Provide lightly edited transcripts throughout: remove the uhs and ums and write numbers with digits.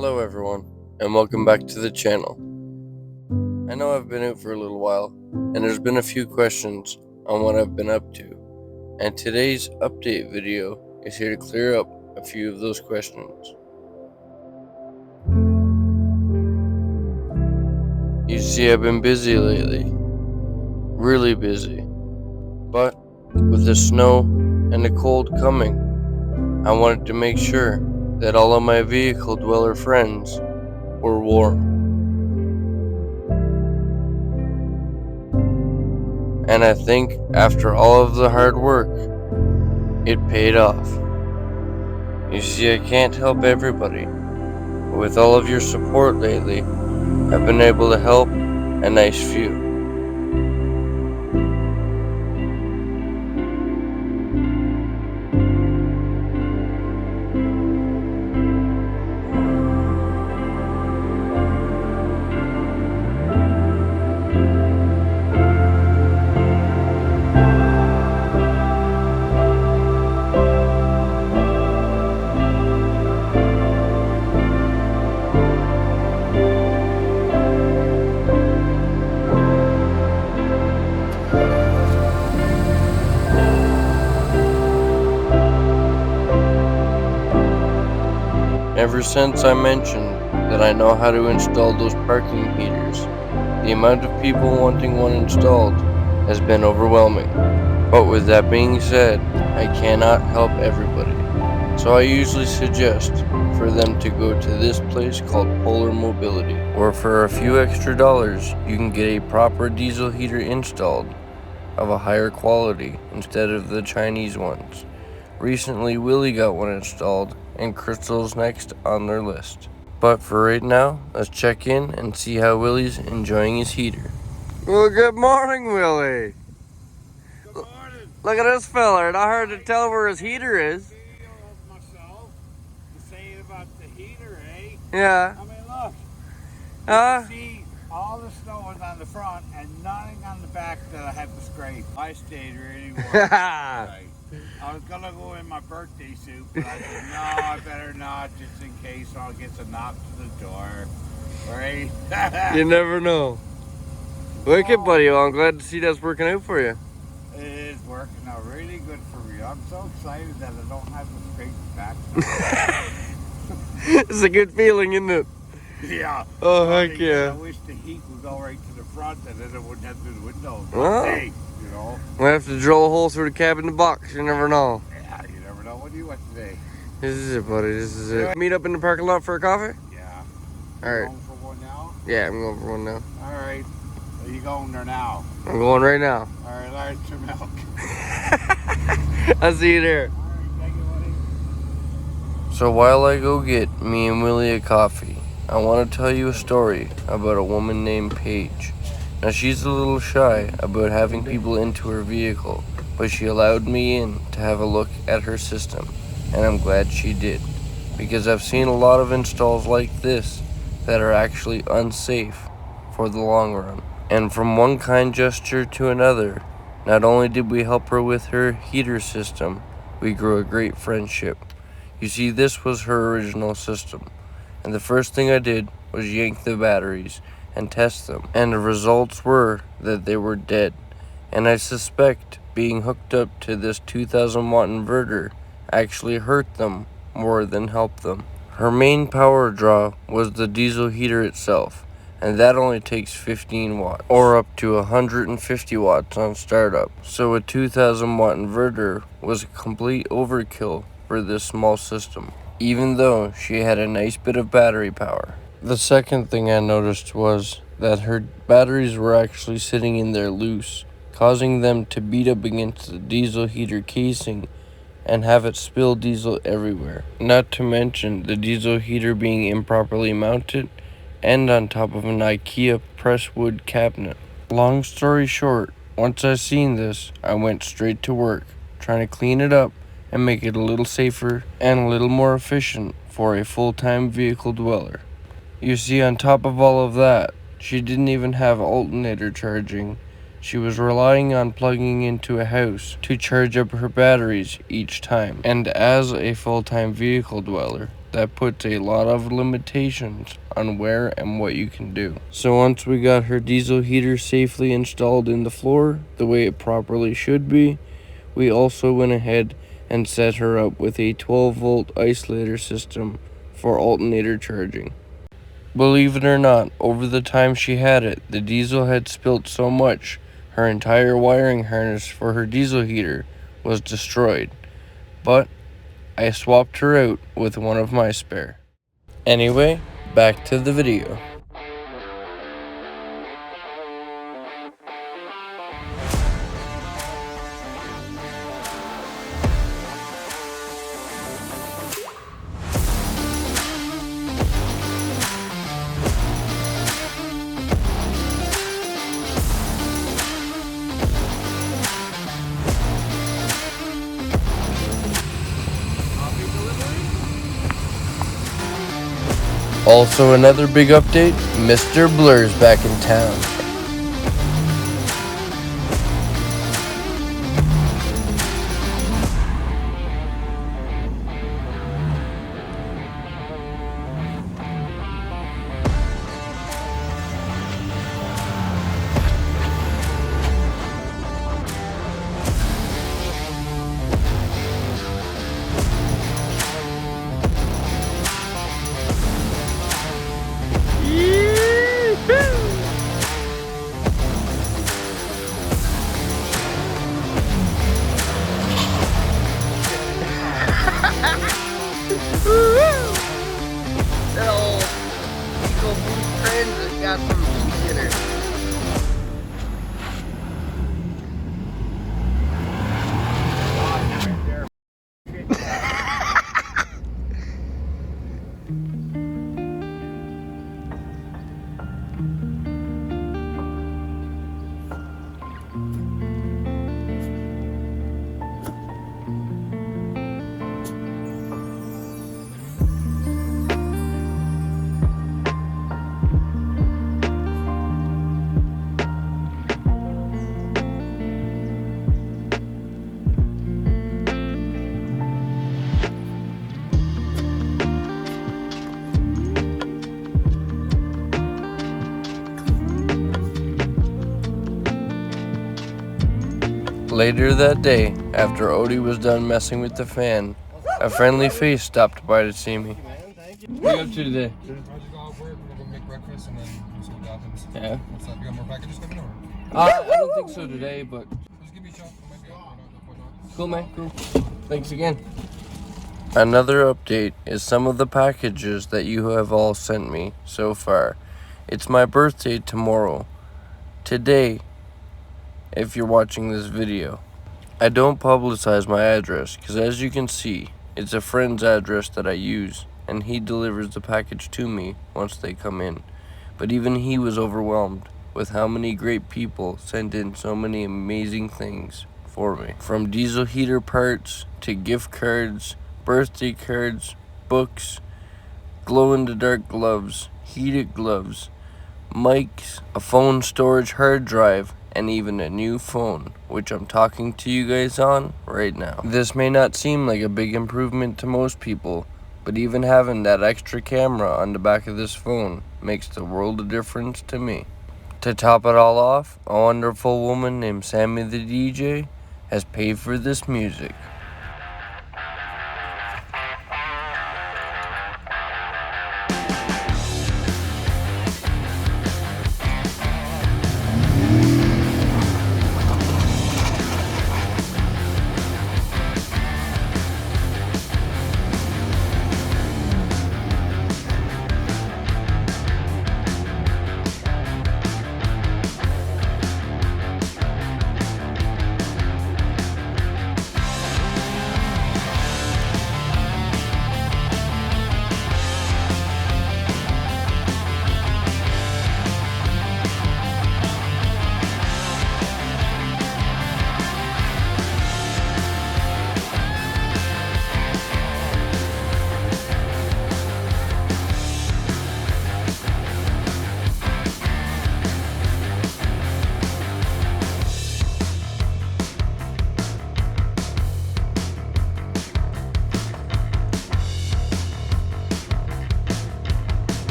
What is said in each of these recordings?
Hello everyone, and welcome back to the channel. I know I've been out for a little while, and there's been a few questions on what I've been up to, and today's update video is here to clear up a few of those questions. You see, I've been busy lately, really busy, but with the snow and the cold coming, I wanted to make sure that all of my vehicle dweller friends were warm. And I think after all of the hard work, it paid off. You see, I can't help everybody, but with all of your support lately, I've been able to help a nice few. Ever since I mentioned that I know how to install those parking heaters, the amount of people wanting one installed has been overwhelming. But with that being said, I cannot help everybody. So I usually suggest for them to go to this place called Polar Mobility, where for a few extra dollars you can get a proper diesel heater installed of a higher quality instead of the Chinese ones. Recently, Willie got one installed, and Crystal's next on their list. But for right now, let's check in and see how Willie's enjoying his heater. Well, good morning, Willie. Good morning. Look at this feller. Not hard to tell where his heater is. Video of myself to say about the heater, eh? Yeah. I mean, look. You Huh? can see all the snow is on the front and nothing on the back that I have to scrape. I stayed really warm. Right. I was gonna go in my birthday suit, but I said, no, I better not, just in case I'll get some knock to the door. Right? You never know. Wicked, buddy. Well, I'm glad to see that's working out for you. It is working out really good for me. I'm so excited that I don't have to scrape the back. It's a good feeling, isn't it? Yeah. Oh, heck yeah. I wish the heat would go right to the front and then it wouldn't have through the window. Well, Hey, you know? We'll have to drill a hole through the cab in the box. You never know. Yeah, you never know. What do you want today? This is it, buddy. This is it. Meet up in the parking lot for a coffee? Yeah. All right. Going for one now? Yeah, I'm going for one now. All right. Are you going there now? I'm going right now. All right, large some milk. I'll see you there. All right, thank you, buddy. So while I go get me and Willie a coffee, I want to tell you a story about a woman named Paige. Now, she's a little shy about having people into her vehicle, but she allowed me in to have a look at her system, and I'm glad she did, because I've seen a lot of installs like this that are actually unsafe for the long run. And from one kind gesture to another, not only did we help her with her heater system, we grew a great friendship. You see, this was her original system, and the first thing I did was yank the batteries and test them, and the results were that they were dead. And I suspect being hooked up to this 2000 watt inverter actually hurt them more than helped them. Her main power draw was the diesel heater itself, and that only takes 15 watts, or up to 150 watts on startup. So a 2000 watt inverter was a complete overkill for this small system, even though she had a nice bit of battery power. The second thing I noticed was that her batteries were actually sitting in there loose, causing them to beat up against the diesel heater casing and have it spill diesel everywhere. Not to mention the diesel heater being improperly mounted and on top of an IKEA presswood cabinet. Long story short, once I seen this, I went straight to work, trying to clean it up and make it a little safer and a little more efficient for a full-time vehicle dweller. You see, on top of all of that, she didn't even have alternator charging. She was relying on plugging into a house to charge up her batteries each time. And as a full-time vehicle dweller, that puts a lot of limitations on where and what you can do. So once we got her diesel heater safely installed in the floor the way it properly should be, we also went ahead and set her up with a 12-volt isolator system for alternator charging. Believe it or not, over the time she had it, the diesel had spilt so much, her entire wiring harness for her diesel heater was destroyed. But I swapped her out with one of my spare. Anyway, back to the video. Also, another big update, Mr. Blur's back in town. That old Eco Boost Transit got some juice in her. Later that day, after Odie was done messing with the fan, a friendly face stopped by to see me. What are you up to today? I just got off work, we're gonna make breakfast and then see what happens. Yeah. What's up? You got more packages coming or? I don't think so today, but Just give me a shot. It might be up, whatnot. cool, man, cool. Thanks again. Another update is some of the packages that you have all sent me so far. It's my birthday tomorrow. Today, if you're watching this video. I don't publicize my address because, as you can see, it's a friend's address that I use, and he delivers the package to me once they come in. But even he was overwhelmed with how many great people sent in so many amazing things for me. From diesel heater parts to gift cards, birthday cards, books, glow-in-the-dark gloves, heated gloves, mics, a phone storage hard drive, and even a new phone, which I'm talking to you guys on right now. This may not seem like a big improvement to most people, but even having that extra camera on the back of this phone makes the world of difference to me. To top it all off, a wonderful woman named Sammy the DJ has paid for this music.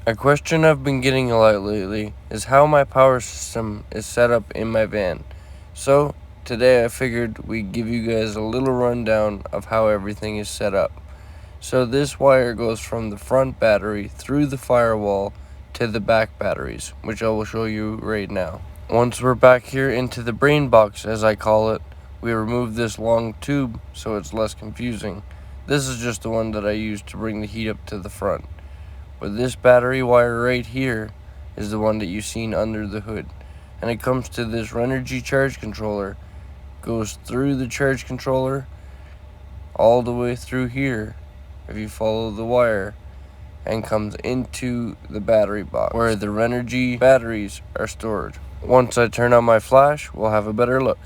A question I've been getting a lot lately is how my power system is set up in my van. So, today I figured we'd give you guys a little rundown of how everything is set up. So this wire goes from the front battery through the firewall to the back batteries, which I will show you right now. Once we're back here into the brain box, as I call it, we remove this long tube so it's less confusing. This is just the one that I use to bring the heat up to the front. But this battery wire right here is the one that you've seen under the hood. And it comes to this Renergy charge controller, goes through the charge controller, all the way through here, if you follow the wire, and comes into the battery box, where the Renergy batteries are stored. Once I turn on my flash, we'll have a better look.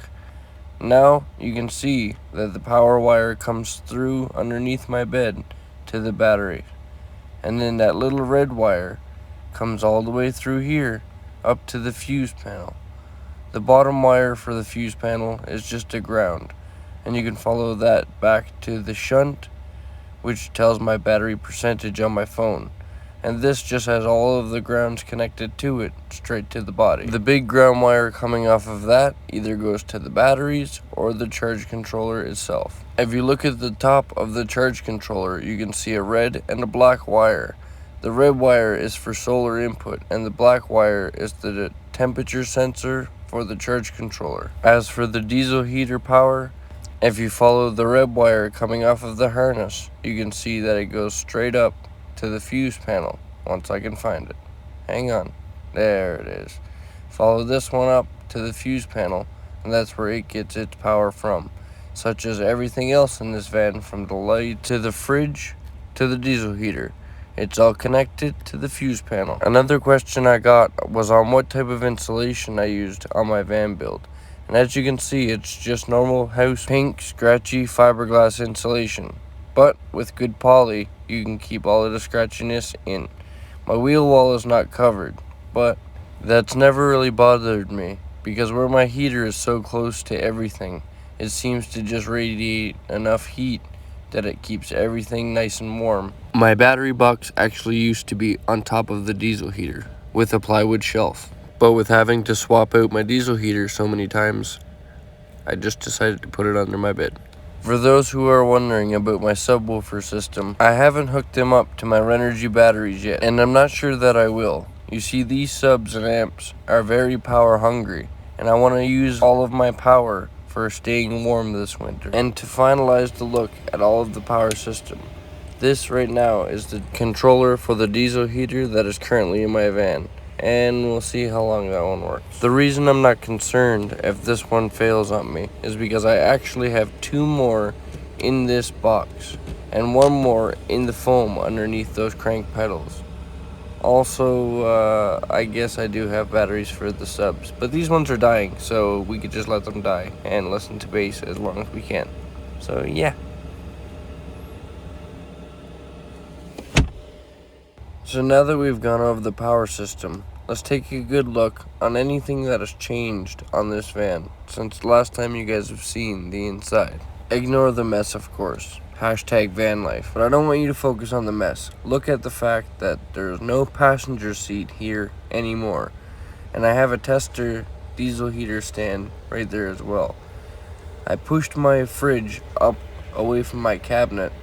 Now you can see that the power wire comes through underneath my bed to the battery. And then that little red wire comes all the way through here up to the fuse panel. The bottom wire for the fuse panel is just a ground, and you can follow that back to the shunt, which tells my battery percentage on my phone. And this just has all of the grounds connected to it, straight to the body. The big ground wire coming off of that either goes to the batteries or the charge controller itself. If you look at the top of the charge controller, you can see a red and a black wire. The red wire is for solar input, and the black wire is the temperature sensor for the charge controller. As for the diesel heater power, if you follow the red wire coming off of the harness, you can see that it goes straight up to the fuse panel. Once I can find it. Hang on. There it is. Follow this one up to the fuse panel, and that's where it gets its power from. Such as everything else in this van, from the light to the fridge to the diesel heater. It's all connected to the fuse panel. Another question I got was on what type of insulation I used on my van build. And as you can see, it's just normal house pink, scratchy fiberglass insulation. But with good poly, you can keep all of the scratchiness in. My wheel wall is not covered, but that's never really bothered me, because where my heater is so close to everything, it seems to just radiate enough heat that it keeps everything nice and warm. My battery box actually used to be on top of the diesel heater with a plywood shelf, but with having to swap out my diesel heater so many times, I just decided to put it under my bed. For those who are wondering about my subwoofer system, I haven't hooked them up to my Renergy batteries yet, and I'm not sure that I will. You see, these subs and amps are very power hungry, and I want to use all of my power for staying warm this winter. And to finalize the look at all of the power system, this right now is the controller for the diesel heater that is currently in my van, and we'll see how long that one works. The reason I'm not concerned if this one fails on me is because I actually have two more in this box and one more in the foam underneath those crank pedals. Also, I guess I do have batteries for the subs, but these ones are dying, so we could just let them die and listen to bass as long as we can. So yeah. So now that we've gone over the power system, let's take a good look on anything that has changed on this van since the last time you guys have seen the inside. Ignore the mess, of course. Hashtag VanLife. But I don't want you to focus on the mess. Look at the fact that there's no passenger seat here anymore. And I have a tester diesel heater stand right there as well. I pushed my fridge up away from my cabinet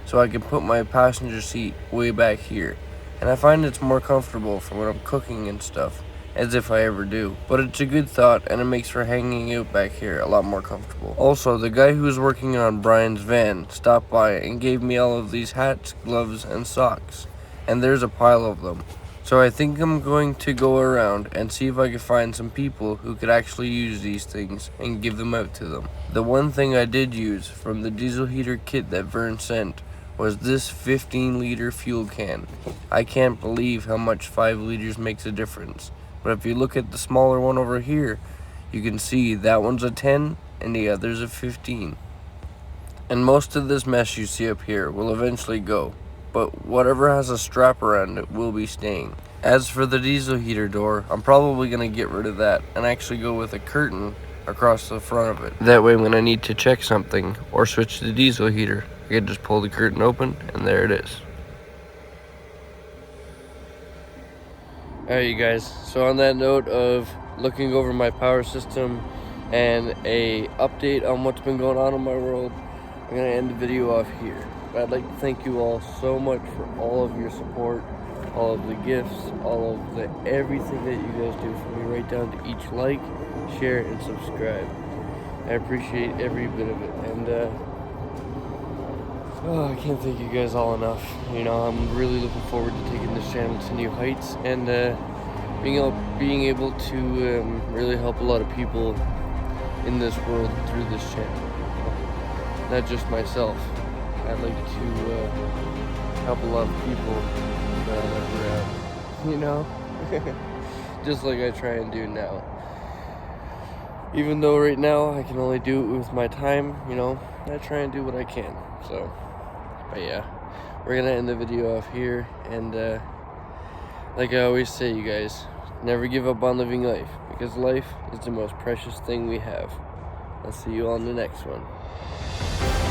so I can put my passenger seat way back here. And I find it's more comfortable for when I'm cooking and stuff, as if I ever do. But it's a good thought, and it makes for hanging out back here a lot more comfortable. Also, the guy who was working on Brian's van stopped by and gave me all of these hats, gloves, and socks. And there's a pile of them. So I think I'm going to go around and see if I can find some people who could actually use these things and give them out to them. The one thing I did use from the diesel heater kit that Vern sent was this 15-liter fuel can. I can't believe how much 5 liters makes a difference. But if you look at the smaller one over here, you can see that one's a 10 and the other's a 15. And most of this mesh you see up here will eventually go, but whatever has a strap around it will be staying. As for the diesel heater door, I'm probably going to get rid of that and actually go with a curtain across the front of it. That way when I need to check something or switch to the diesel heater, I can just pull the curtain open and there it is. Alright, you guys. So on that note of looking over my power system and a update on what's been going on in my world, I'm gonna end the video off here. But I'd like to thank you all so much for all of your support, all of the gifts, all of the everything that you guys do for me, right down to each like, share, and subscribe. I appreciate every bit of it, and I can't thank you guys all enough. You know, I'm really looking forward to taking this channel to new heights and being able to really help a lot of people in this world through this channel. Not just myself. I'd like to help a lot of people that I never have. You know, just like I try and do now. Even though right now I can only do it with my time, you know, I try and do what I can. So, but yeah, we're gonna end the video off here, and like I always say, you guys, never give up on living life, because life is the most precious thing we have. I'll see you on the next one.